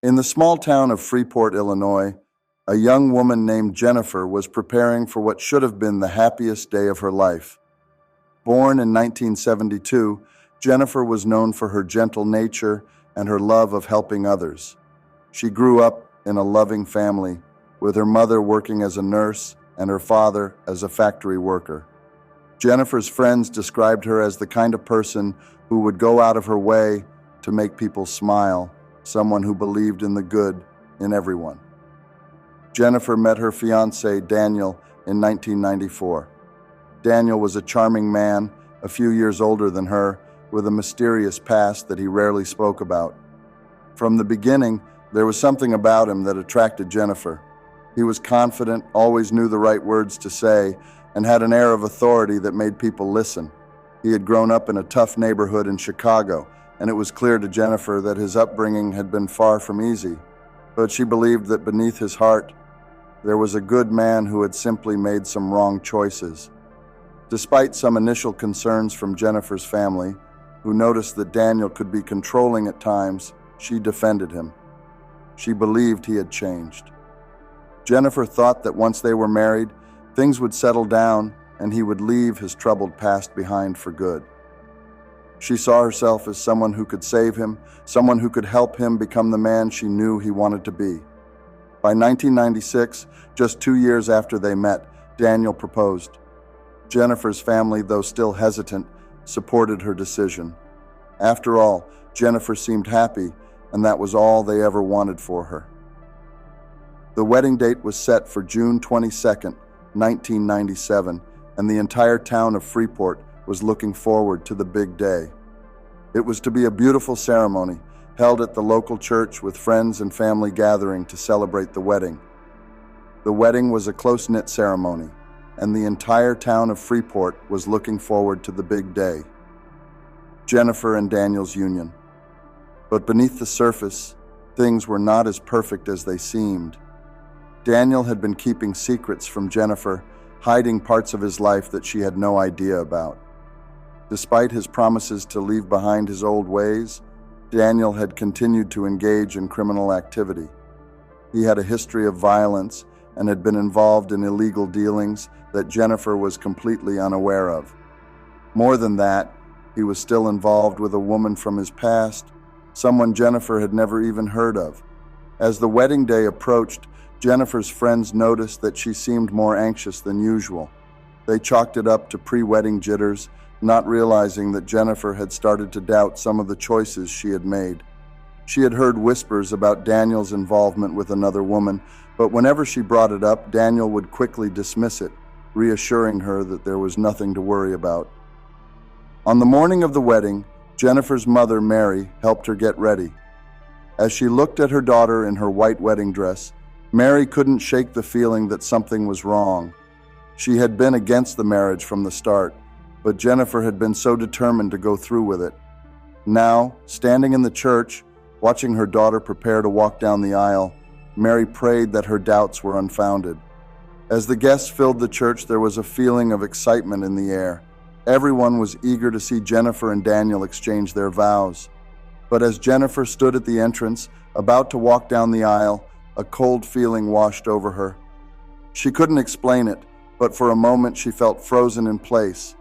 In the small town of Freeport, Illinois, a young woman named Jennifer was preparing for what should have been the happiest day of her life. Born in 1972, Jennifer was known for her gentle nature and her love of helping others. She grew up in a loving family, with her mother working as a nurse and her father as a factory worker. Jennifer's friends described her as the kind of person who would go out of her way to make people smile, someone who believed in the good in everyone. Jennifer met her fiancé, Daniel, in 1994. Daniel was a charming man, a few years older than her, with a mysterious past that he rarely spoke about. From the beginning, there was something about him that attracted Jennifer. He was confident, always knew the right words to say, and had an air of authority that made people listen. He had grown up in a tough neighborhood in Chicago, and it was clear to Jennifer that his upbringing had been far from easy. But she believed that beneath his heart, there was a good man who had simply made some wrong choices. Despite some initial concerns from Jennifer's family, who noticed that Daniel could be controlling at times, she defended him. She believed he had changed. Jennifer thought that once they were married, things would settle down and he would leave his troubled past behind for good. She saw herself as someone who could save him, someone who could help him become the man she knew he wanted to be. By 1996, just 2 years after they met, Daniel proposed. Jennifer's family, though still hesitant, supported her decision. After all, Jennifer seemed happy, and that was all they ever wanted for her. The wedding date was set for June 22, 1997, and the entire town of Freeport was looking forward to the big day. It was to be a beautiful ceremony, held at the local church with friends and family gathering to celebrate the wedding. The wedding was a close-knit ceremony, and the entire town of Freeport was looking forward to the big day. Jennifer and Daniel's union. But beneath the surface, things were not as perfect as they seemed. Daniel had been keeping secrets from Jennifer, hiding parts of his life that she had no idea about. Despite his promises to leave behind his old ways, Daniel had continued to engage in criminal activity. He had a history of violence and had been involved in illegal dealings that Jennifer was completely unaware of. More than that, he was still involved with a woman from his past, someone Jennifer had never even heard of. As the wedding day approached, Jennifer's friends noticed that she seemed more anxious than usual. They chalked it up to pre-wedding jitters, not realizing that Jennifer had started to doubt some of the choices she had made. She had heard whispers about Daniel's involvement with another woman, but whenever she brought it up, Daniel would quickly dismiss it, reassuring her that there was nothing to worry about. On the morning of the wedding, Jennifer's mother, Mary, helped her get ready. As she looked at her daughter in her white wedding dress, Mary couldn't shake the feeling that something was wrong. She had been against the marriage from the start, but Jennifer had been so determined to go through with it. Now, standing in the church, watching her daughter prepare to walk down the aisle, Mary prayed that her doubts were unfounded. As the guests filled the church, there was a feeling of excitement in the air. Everyone was eager to see Jennifer and Daniel exchange their vows. But as Jennifer stood at the entrance, about to walk down the aisle, a cold feeling washed over her. She couldn't explain it, but for a moment she felt frozen in place.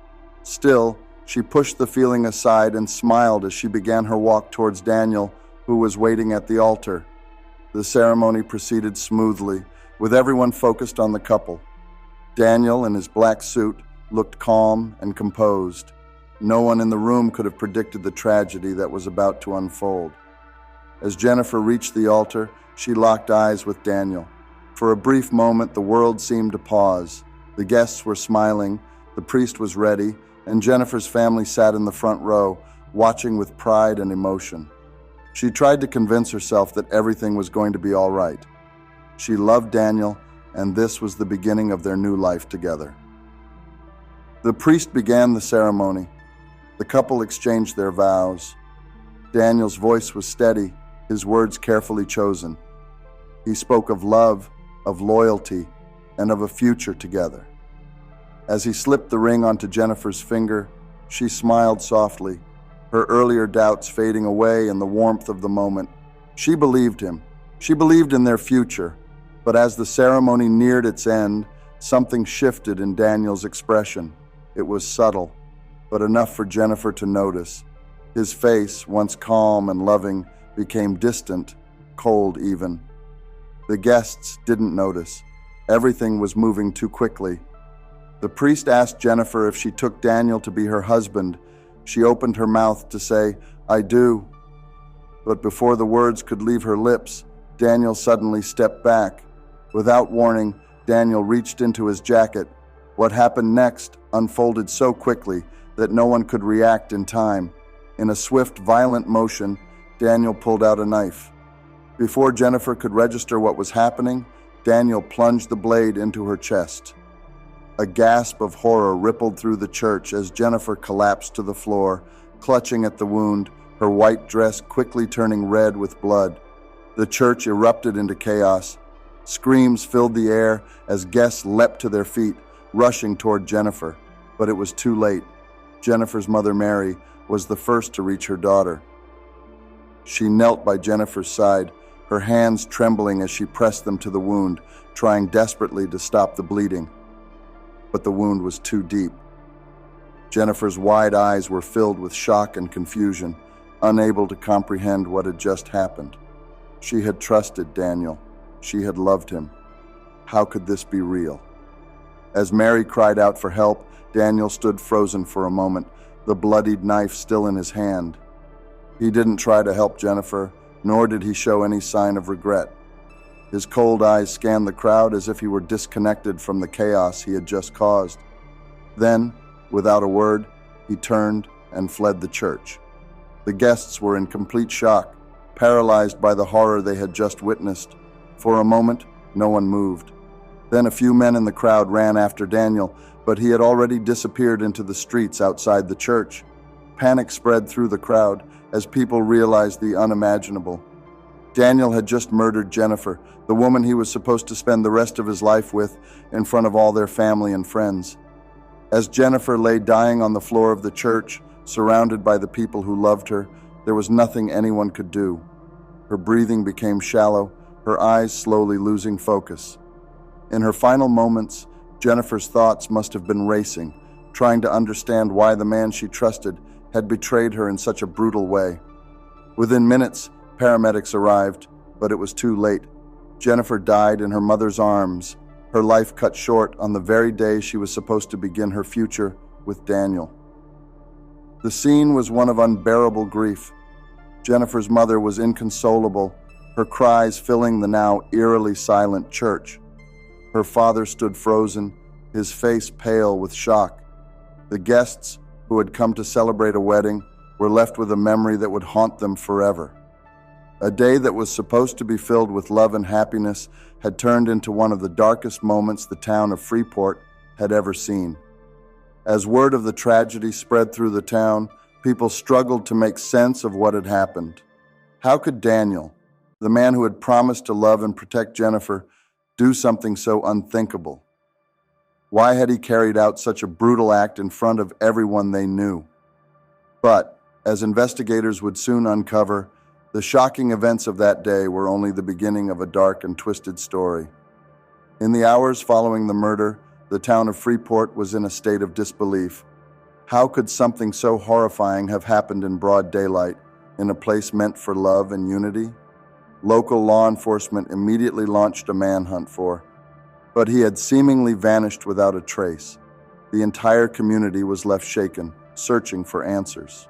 Still, she pushed the feeling aside and smiled as she began her walk towards Daniel, who was waiting at the altar. The ceremony proceeded smoothly, with everyone focused on the couple. Daniel, in his black suit, looked calm and composed. No one in the room could have predicted the tragedy that was about to unfold. As Jennifer reached the altar, she locked eyes with Daniel. For a brief moment, the world seemed to pause. The guests were smiling, the priest was ready, and Jennifer's family sat in the front row, watching with pride and emotion. She tried to convince herself that everything was going to be all right. She loved Daniel, and this was the beginning of their new life together. The priest began the ceremony. The couple exchanged their vows. Daniel's voice was steady, his words carefully chosen. He spoke of love, of loyalty, and of a future together. As he slipped the ring onto Jennifer's finger, she smiled softly, her earlier doubts fading away in the warmth of the moment. She believed him. She believed in their future, but as the ceremony neared its end, something shifted in Daniel's expression. It was subtle, but enough for Jennifer to notice. His face, once calm and loving, became distant, cold even. The guests didn't notice. Everything was moving too quickly. The priest asked Jennifer if she took Daniel to be her husband. She opened her mouth to say, "I do." But before the words could leave her lips, Daniel suddenly stepped back. Without warning, Daniel reached into his jacket. What happened next unfolded so quickly that no one could react in time. In a swift, violent motion, Daniel pulled out a knife. Before Jennifer could register what was happening, Daniel plunged the blade into her chest. A gasp of horror rippled through the church as Jennifer collapsed to the floor, clutching at the wound, her white dress quickly turning red with blood. The church erupted into chaos. Screams filled the air as guests leapt to their feet, rushing toward Jennifer. But it was too late. Jennifer's mother, Mary, was the first to reach her daughter. She knelt by Jennifer's side, her hands trembling as she pressed them to the wound, trying desperately to stop the bleeding. But the wound was too deep. Jennifer's wide eyes were filled with shock and confusion, unable to comprehend what had just happened. She had trusted Daniel. She had loved him. How could this be real? As Mary cried out for help, Daniel stood frozen for a moment, the bloodied knife still in his hand. He didn't try to help Jennifer, nor did he show any sign of regret. His cold eyes scanned the crowd as if he were disconnected from the chaos he had just caused. Then, without a word, he turned and fled the church. The guests were in complete shock, paralyzed by the horror they had just witnessed. For a moment, no one moved. Then a few men in the crowd ran after Daniel, but he had already disappeared into the streets outside the church. Panic spread through the crowd as people realized the unimaginable. Daniel had just murdered Jennifer, the woman he was supposed to spend the rest of his life with, in front of all their family and friends. As Jennifer lay dying on the floor of the church, surrounded by the people who loved her, there was nothing anyone could do. Her breathing became shallow, her eyes slowly losing focus. In her final moments, Jennifer's thoughts must have been racing, trying to understand why the man she trusted had betrayed her in such a brutal way. Within minutes, paramedics arrived, but it was too late. Jennifer died in her mother's arms, her life cut short on the very day she was supposed to begin her future with Daniel. The scene was one of unbearable grief. Jennifer's mother was inconsolable, her cries filling the now eerily silent church. Her father stood frozen, his face pale with shock. The guests, who had come to celebrate a wedding, were left with a memory that would haunt them forever. A day that was supposed to be filled with love and happiness had turned into one of the darkest moments the town of Freeport had ever seen. As word of the tragedy spread through the town, people struggled to make sense of what had happened. How could Daniel, the man who had promised to love and protect Jennifer, do something so unthinkable? Why had he carried out such a brutal act in front of everyone they knew? But, as investigators would soon uncover, the shocking events of that day were only the beginning of a dark and twisted story. In the hours following the murder, the town of Freeport was in a state of disbelief. How could something so horrifying have happened in broad daylight, in a place meant for love and unity? Local law enforcement immediately launched a manhunt but he had seemingly vanished without a trace. The entire community was left shaken, searching for answers.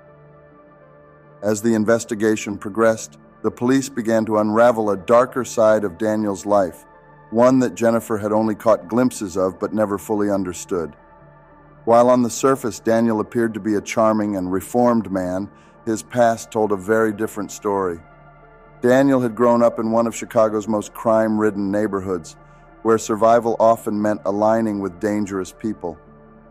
As the investigation progressed, the police began to unravel a darker side of Daniel's life, one that Jennifer had only caught glimpses of but never fully understood. While on the surface Daniel appeared to be a charming and reformed man, his past told a very different story. Daniel had grown up in one of Chicago's most crime-ridden neighborhoods, where survival often meant aligning with dangerous people.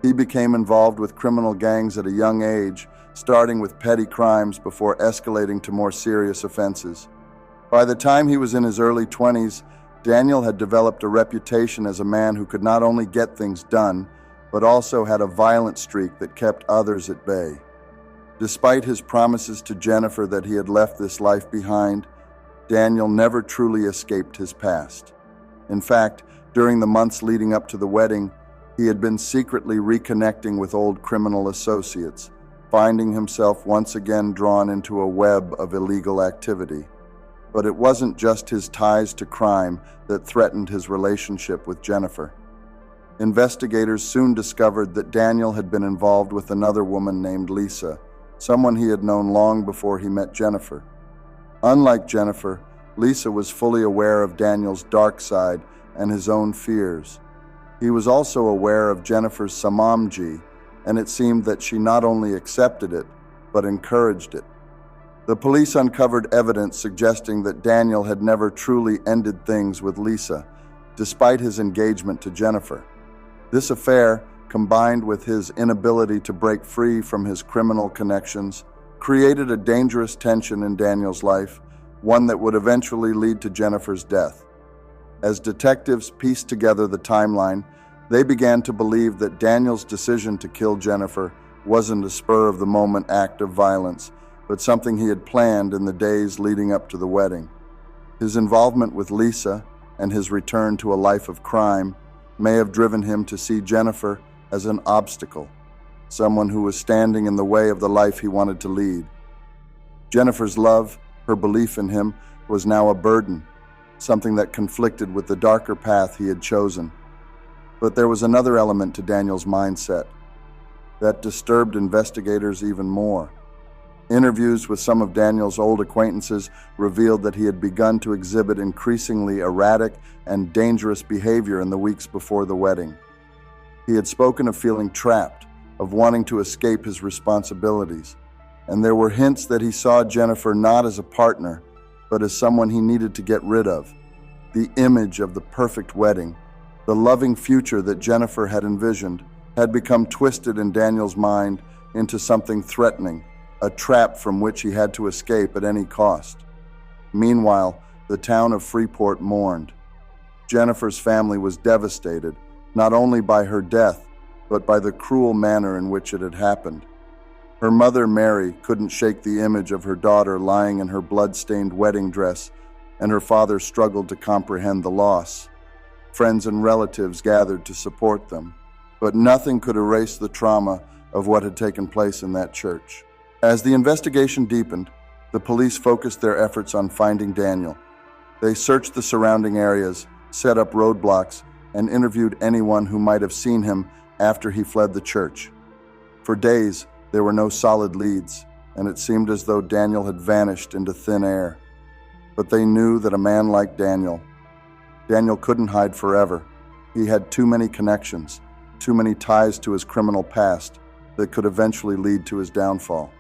He became involved with criminal gangs at a young age, starting with petty crimes before escalating to more serious offenses. By the time he was in his early 20s, Daniel had developed a reputation as a man who could not only get things done, but also had a violent streak that kept others at bay. Despite his promises to Jennifer that he had left this life behind, Daniel never truly escaped his past. In fact, during the months leading up to the wedding, he had been secretly reconnecting with old criminal associates, finding himself once again drawn into a web of illegal activity. But it wasn't just his ties to crime that threatened his relationship with Jennifer. Investigators soon discovered that Daniel had been involved with another woman named Lisa, someone he had known long before he met Jennifer. Unlike Jennifer, Lisa was fully aware of Daniel's dark side and his own fears. He was also aware of Jennifer's samamji, and it seemed that she not only accepted it, but encouraged it. The police uncovered evidence suggesting that Daniel had never truly ended things with Lisa, despite his engagement to Jennifer. This affair, combined with his inability to break free from his criminal connections, created a dangerous tension in Daniel's life, one that would eventually lead to Jennifer's death. As detectives pieced together the timeline, they began to believe that Daniel's decision to kill Jennifer wasn't a spur-of-the-moment act of violence, but something he had planned in the days leading up to the wedding. His involvement with Lisa and his return to a life of crime may have driven him to see Jennifer as an obstacle, someone who was standing in the way of the life he wanted to lead. Jennifer's love, her belief in him, was now a burden, something that conflicted with the darker path he had chosen. But there was another element to Daniel's mindset that disturbed investigators even more. Interviews with some of Daniel's old acquaintances revealed that he had begun to exhibit increasingly erratic and dangerous behavior in the weeks before the wedding. He had spoken of feeling trapped, of wanting to escape his responsibilities, and there were hints that he saw Jennifer not as a partner, but as someone he needed to get rid of. The image of the perfect wedding, the loving future that Jennifer had envisioned, had become twisted in Daniel's mind into something threatening, a trap from which he had to escape at any cost. Meanwhile, the town of Freeport mourned. Jennifer's family was devastated, not only by her death, but by the cruel manner in which it had happened. Her mother, Mary, couldn't shake the image of her daughter lying in her blood-stained wedding dress, and her father struggled to comprehend the loss. Friends and relatives gathered to support them, but nothing could erase the trauma of what had taken place in that church. As the investigation deepened, the police focused their efforts on finding Daniel. They searched the surrounding areas, set up roadblocks, and interviewed anyone who might have seen him after he fled the church. For days, there were no solid leads, and it seemed as though Daniel had vanished into thin air. But they knew that a man like Daniel couldn't hide forever. He had too many connections, too many ties to his criminal past that could eventually lead to his downfall.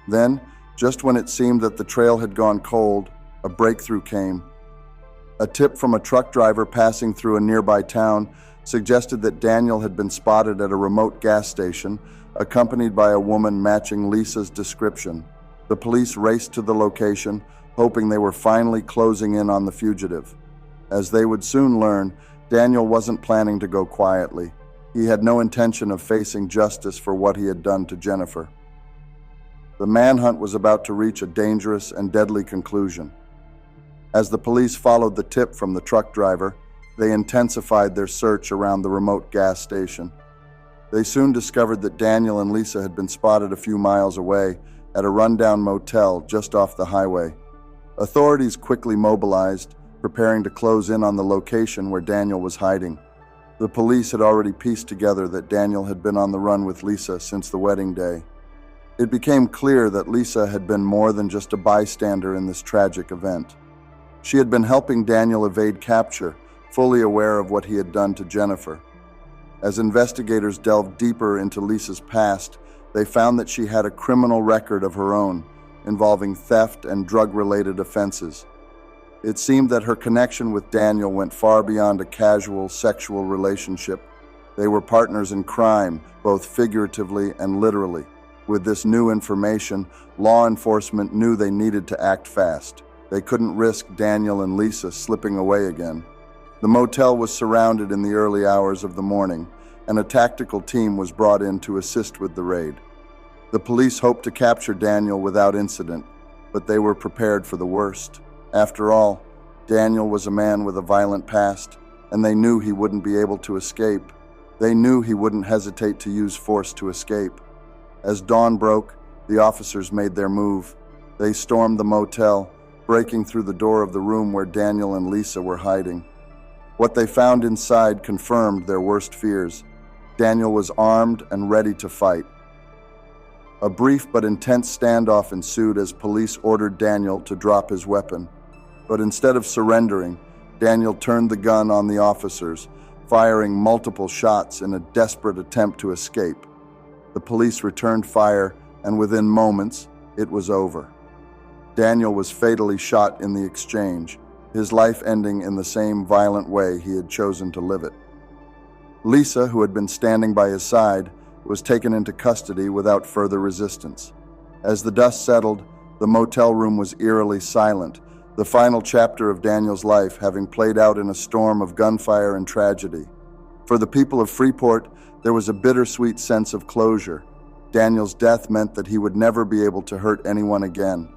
Then, just when it seemed that the trail had gone cold, a breakthrough came. A tip from a truck driver passing through a nearby town suggested that Daniel had been spotted at a remote gas station, accompanied by a woman matching Lisa's description. The police raced to the location, hoping they were finally closing in on the fugitive. As they would soon learn, Daniel wasn't planning to go quietly. He had no intention of facing justice for what he had done to Jennifer. The manhunt was about to reach a dangerous and deadly conclusion. As the police followed the tip from the truck driver, they intensified their search around the remote gas station. They soon discovered that Daniel and Lisa had been spotted a few miles away at a rundown motel just off the highway. Authorities quickly mobilized, preparing to close in on the location where Daniel was hiding. The police had already pieced together that Daniel had been on the run with Lisa since the wedding day. It became clear that Lisa had been more than just a bystander in this tragic event. She had been helping Daniel evade capture, fully aware of what he had done to Jennifer. As investigators delved deeper into Lisa's past, they found that she had a criminal record of her own, involving theft and drug-related offenses. It seemed that her connection with Daniel went far beyond a casual sexual relationship. They were partners in crime, both figuratively and literally. With this new information, law enforcement knew they needed to act fast. They couldn't risk Daniel and Lisa slipping away again. The motel was surrounded in the early hours of the morning, and a tactical team was brought in to assist with the raid. The police hoped to capture Daniel without incident, but they were prepared for the worst. After all, Daniel was a man with a violent past, and they knew he wouldn't be able to escape. They knew he wouldn't hesitate to use force to escape. As dawn broke, the officers made their move. They stormed the motel, breaking through the door of the room where Daniel and Lisa were hiding. What they found inside confirmed their worst fears. Daniel was armed and ready to fight. A brief but intense standoff ensued as police ordered Daniel to drop his weapon. But instead of surrendering, Daniel turned the gun on the officers, firing multiple shots in a desperate attempt to escape. The police returned fire, and within moments, it was over. Daniel was fatally shot in the exchange, his life ending in the same violent way he had chosen to live it. Lisa, who had been standing by his side, was taken into custody without further resistance. As the dust settled, the motel room was eerily silent, the final chapter of Daniel's life having played out in a storm of gunfire and tragedy. For the people of Freeport, there was a bittersweet sense of closure. Daniel's death meant that he would never be able to hurt anyone again.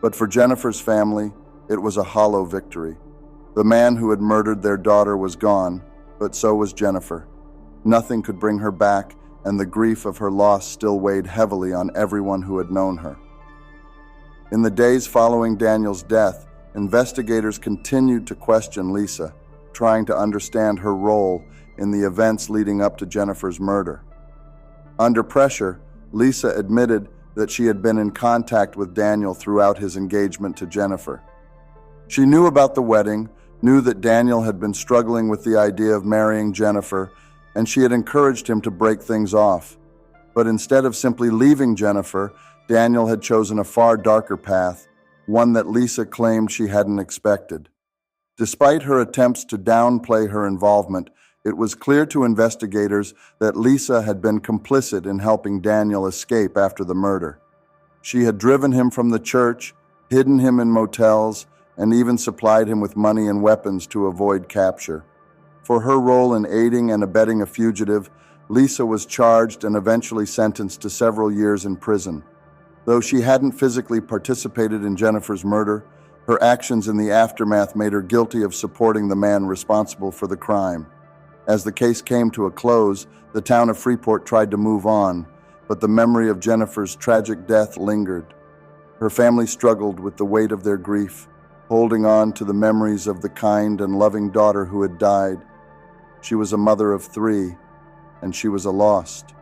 But for Jennifer's family, it was a hollow victory. The man who had murdered their daughter was gone, but so was Jennifer. Nothing could bring her back, and the grief of her loss still weighed heavily on everyone who had known her. In the days following Daniel's death, investigators continued to question Lisa, trying to understand her role in the events leading up to Jennifer's murder. Under pressure, Lisa admitted that she had been in contact with Daniel throughout his engagement to Jennifer. She knew about the wedding, knew that Daniel had been struggling with the idea of marrying Jennifer, and she had encouraged him to break things off. But instead of simply leaving Jennifer, Daniel had chosen a far darker path, one that Lisa claimed she hadn't expected. Despite her attempts to downplay her involvement, it was clear to investigators that Lisa had been complicit in helping Daniel escape after the murder. She had driven him from the church, hidden him in motels, and even supplied him with money and weapons to avoid capture. For her role in aiding and abetting a fugitive, Lisa was charged and eventually sentenced to several years in prison. Though she hadn't physically participated in Jennifer's murder, her actions in the aftermath made her guilty of supporting the man responsible for the crime. As the case came to a close, the town of Freeport tried to move on, but the memory of Jennifer's tragic death lingered. Her family struggled with the weight of their grief, holding on to the memories of the kind and loving daughter who had died. She was a mother of 3, and she was a lost.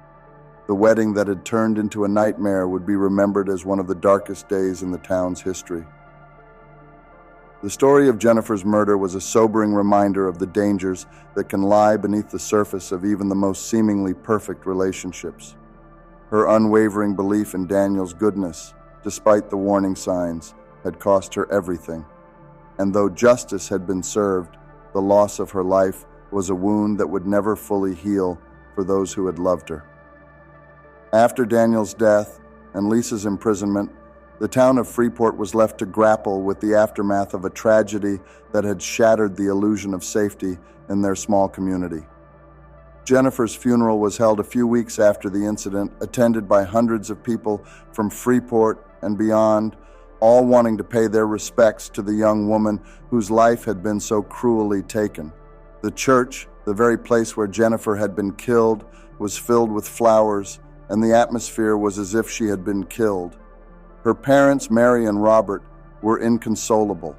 The wedding that had turned into a nightmare would be remembered as one of the darkest days in the town's history. The story of Jennifer's murder was a sobering reminder of the dangers that can lie beneath the surface of even the most seemingly perfect relationships. Her unwavering belief in Daniel's goodness, despite the warning signs, had cost her everything. And though justice had been served, the loss of her life was a wound that would never fully heal for those who had loved her. After Daniel's death and Lisa's imprisonment, the town of Freeport was left to grapple with the aftermath of a tragedy that had shattered the illusion of safety in their small community. Jennifer's funeral was held a few weeks after the incident, attended by hundreds of people from Freeport and beyond, all wanting to pay their respects to the young woman whose life had been so cruelly taken. The church, the very place where Jennifer had been killed, was filled with flowers, and the atmosphere was as if she had been killed. Her parents, Mary and Robert, were inconsolable,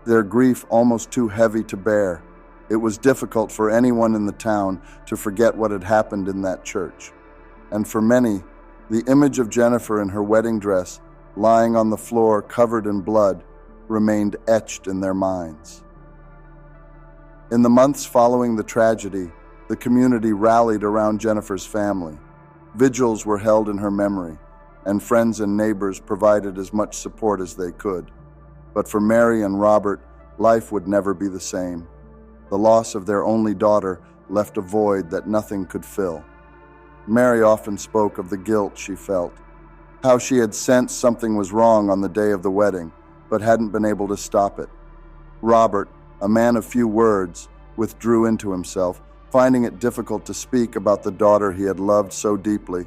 their grief almost too heavy to bear. It was difficult for anyone in the town to forget what had happened in that church. And for many, the image of Jennifer in her wedding dress, lying on the floor covered in blood, remained etched in their minds. In the months following the tragedy, the community rallied around Jennifer's family. Vigils were held in her memory, and friends and neighbors provided as much support as they could. But for Mary and Robert, life would never be the same. The loss of their only daughter left a void that nothing could fill. Mary often spoke of the guilt she felt, how she had sensed something was wrong on the day of the wedding, but hadn't been able to stop it. Robert, a man of few words, withdrew into himself, finding it difficult to speak about the daughter he had loved so deeply.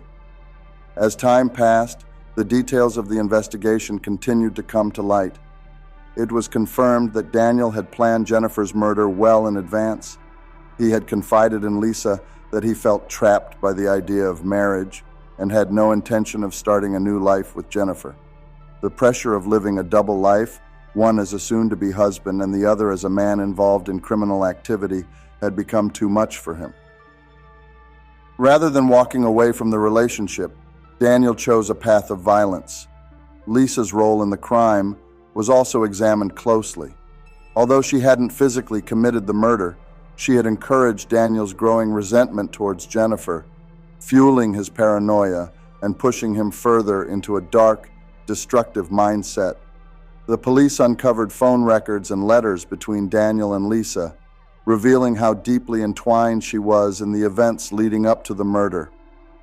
As time passed, the details of the investigation continued to come to light. It was confirmed that Daniel had planned Jennifer's murder well in advance. He had confided in Lisa that he felt trapped by the idea of marriage and had no intention of starting a new life with Jennifer. The pressure of living a double life, one as a soon-to-be husband and the other as a man involved in criminal activity, had become too much for him. Rather than walking away from the relationship, Daniel chose a path of violence. Lisa's role in the crime was also examined closely. Although she hadn't physically committed the murder, she had encouraged Daniel's growing resentment towards Jennifer, fueling his paranoia and pushing him further into a dark, destructive mindset. The police uncovered phone records and letters between Daniel and Lisa, revealing how deeply entwined she was in the events leading up to the murder.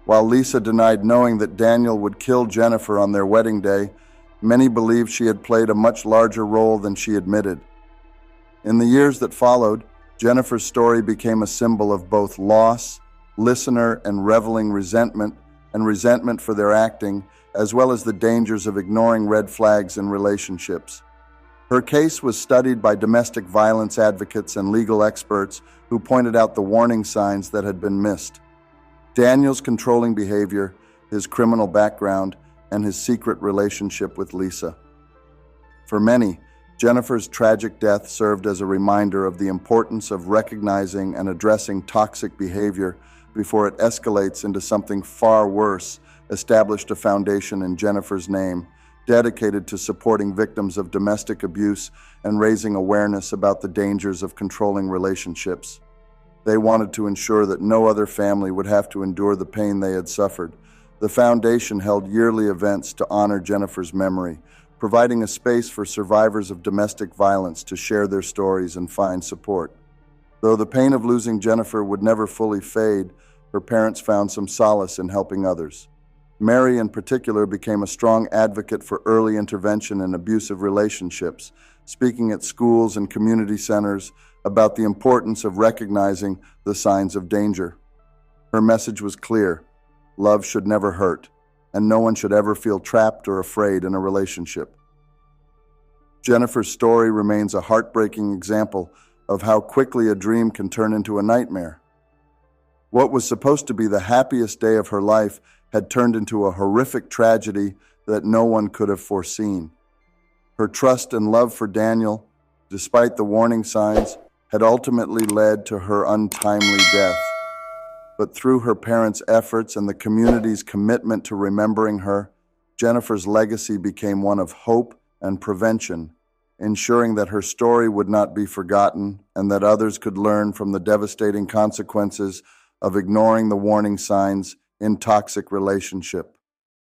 While Lisa denied knowing that Daniel would kill Jennifer on their wedding day, many believed she had played a much larger role than she admitted. In the years that followed, Jennifer's story became a symbol of both loss, listener and reveling resentment for their acting, as well as the dangers of ignoring red flags in relationships. Her case was studied by domestic violence advocates and legal experts who pointed out the warning signs that had been missed. Daniel's controlling behavior, his criminal background, and his secret relationship with Lisa. For many, Jennifer's tragic death served as a reminder of the importance of recognizing and addressing toxic behavior before it escalates into something far worse, established a foundation in Jennifer's name, dedicated to supporting victims of domestic abuse and raising awareness about the dangers of controlling relationships. They wanted to ensure that no other family would have to endure the pain they had suffered. The foundation held yearly events to honor Jennifer's memory, providing a space for survivors of domestic violence to share their stories and find support. Though the pain of losing Jennifer would never fully fade, her parents found some solace in helping others. Mary, in particular, became a strong advocate for early intervention in abusive relationships, speaking at schools and community centers about the importance of recognizing the signs of danger. Her message was clear: love should never hurt, and no one should ever feel trapped or afraid in a relationship. Jennifer's story remains a heartbreaking example of how quickly a dream can turn into a nightmare. What was supposed to be the happiest day of her life had turned into a horrific tragedy that no one could have foreseen. Her trust and love for Daniel, despite the warning signs, had ultimately led to her untimely death. But through her parents' efforts and the community's commitment to remembering her, Jennifer's legacy became one of hope and prevention, ensuring that her story would not be forgotten and that others could learn from the devastating consequences of ignoring the warning signs in toxic relationships.